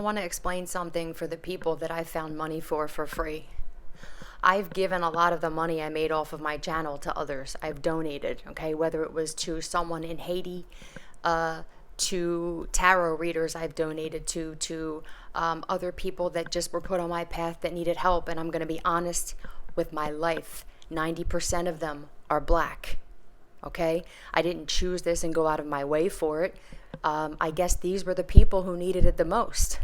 I want to explain something for the people that I found money for free. I've given a lot of the money I made off of my channel to others. I've donated, okay, whether it was to someone in Haiti, to tarot readers I've donated to other people that just were put on my path that needed help. And I'm going to be honest with my life. 90% of them are black, okay? I didn't choose this and go out of my way for it. I guess these were the people who needed it the most.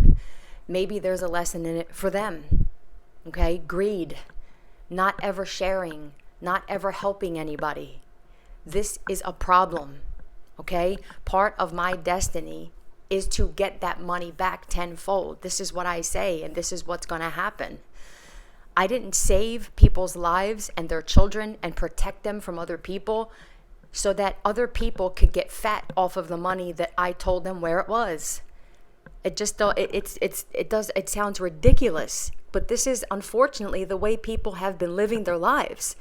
Maybe there's a lesson in it for them, okay? Greed, not ever sharing, not ever helping anybody. This is a problem, okay? Part of my destiny is to get that money back tenfold. This is what I say, and this is what's going to happen. I didn't save people's lives and their children and protect them from other people so that other people could get fat off of the money that I told them where it was. It sounds ridiculous, but this is unfortunately the way people have been living their lives.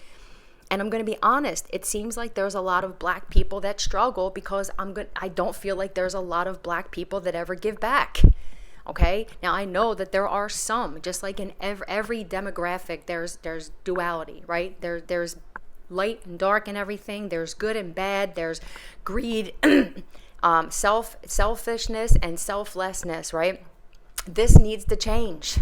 And I'm going to be honest, it seems like there's a lot of black people that struggle because I don't feel like there's a lot of black people that ever give back. Okay? Now I know that there are some, just like in every demographic, there's duality, right? There's light and dark and everything. There's good and bad. There's greed, selfishness and selflessness, right? This needs to change.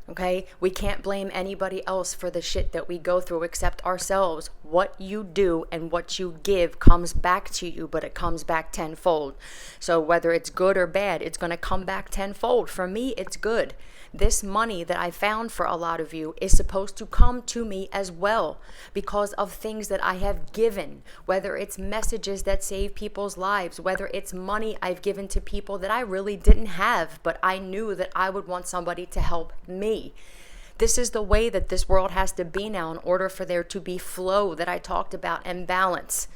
Okay? We can't blame anybody else for the shit that we go through except ourselves. What you do and what you give comes back to you, but it comes back tenfold. So whether it's good or bad, it's going to come back tenfold. For me, it's good. This money that I found for a lot of you is supposed to come to me as well because of things that I have given, whether it's messages that save people's lives, whether it's money I've given to people that I really didn't have, but I knew that I would want somebody to help me. This is the way that this world has to be now in order for there to be flow that I talked about and balance.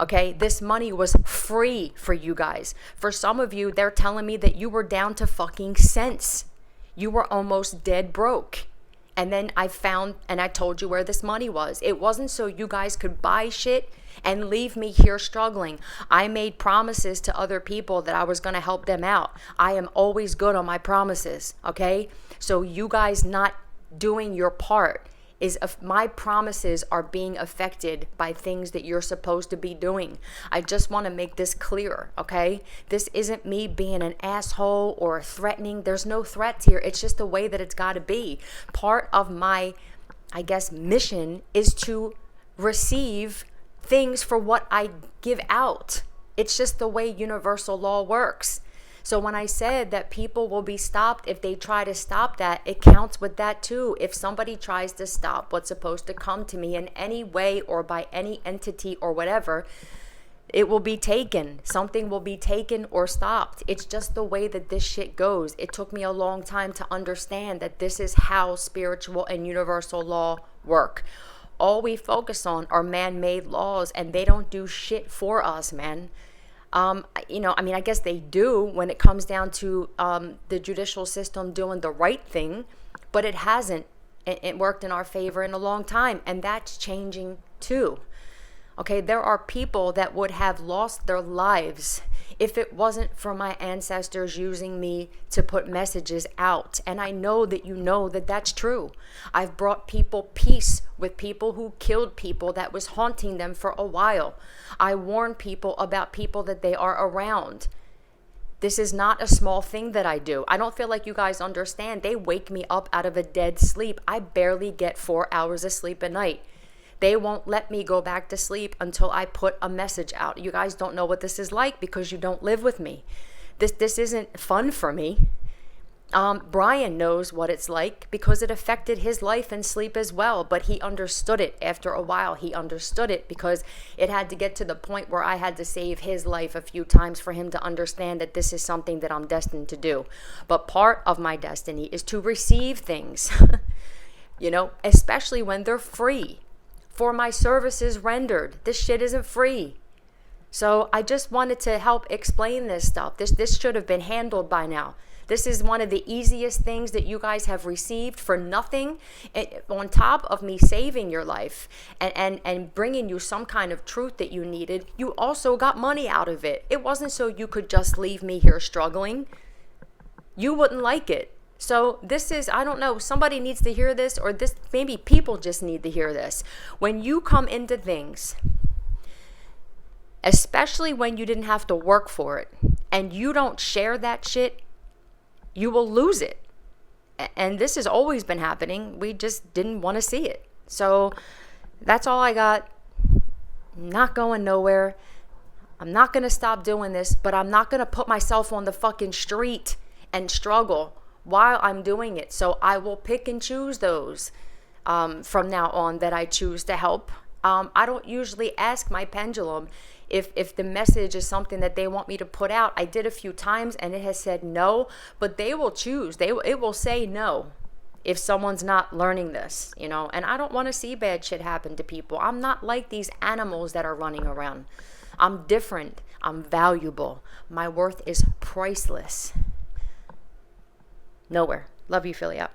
Okay, this money was free for you guys. For some of you, they're telling me that you were down to fucking cents. You were almost dead broke. And then I found and I told you where this money was. It wasn't so you guys could buy shit and leave me here struggling. I made promises to other people that I was going to help them out. I am always good on my promises, okay? So you guys not doing your part is my promises are being affected by things that you're supposed to be doing. I just want to make this clear, okay? This isn't me being an asshole or threatening. There's no threats here. It's just the way that it's got to be. Part of my, I guess, mission is to receive things for what I give out. It's just the way universal law works. So when I said that people will be stopped if they try to stop that, it counts with that too. If somebody tries to stop what's supposed to come to me in any way or by any entity or whatever, it will be taken. Something will be taken or stopped. It's just the way that this shit goes. It took me a long time to understand that this is how spiritual and universal law work. All we focus on are man-made laws, and they don't do shit for us, man. I guess they do when it comes down to the judicial system doing the right thing, but it hasn't. It worked in our favor in a long time, and that's changing too. Okay, there are people that would have lost their lives if it wasn't for my ancestors using me to put messages out. And I know that you know that that's true. I've brought people peace with people who killed people that was haunting them for a while. I warn people about people that they are around. This is not a small thing that I do. I don't feel like you guys understand. They wake me up out of a dead sleep. I barely get 4 hours of sleep a night. They won't let me go back to sleep until I put a message out. You guys don't know what this is like because you don't live with me. This isn't fun for me. Brian knows what it's like because it affected his life and sleep as well, but he understood it after a while. He understood it because it had to get to the point where I had to save his life a few times for him to understand that this is something that I'm destined to do. But part of my destiny is to receive things, especially when they're free. For my services rendered. This shit isn't free. So I just wanted to help explain this stuff. This should have been handled by now. This is one of the easiest things that you guys have received for nothing. On top of me saving your life and bringing you some kind of truth that you needed, you also got money out of it. It wasn't so you could just leave me here struggling. you wouldn't like it. So this is, I don't know, somebody needs to hear this, or this, maybe people just need to hear this. When you come into things, especially when you didn't have to work for it, and you don't share that shit, you will lose it. And this has always been happening. We just didn't want to see it. So that's all I got. I'm not going nowhere. I'm not going to stop doing this, but I'm not going to put myself on the fucking street and struggle while I'm doing it. So I will pick and choose those from now on that I choose to help. I don't usually ask my pendulum if the message is something that they want me to put out. I did a few times and it has said no, but they will choose. It will say no if someone's not learning this, you know. And I don't want to see bad shit happen to people. I'm not like these animals that are running around. I'm different. I'm valuable. My worth is priceless. Nowhere. Love you, Philly up.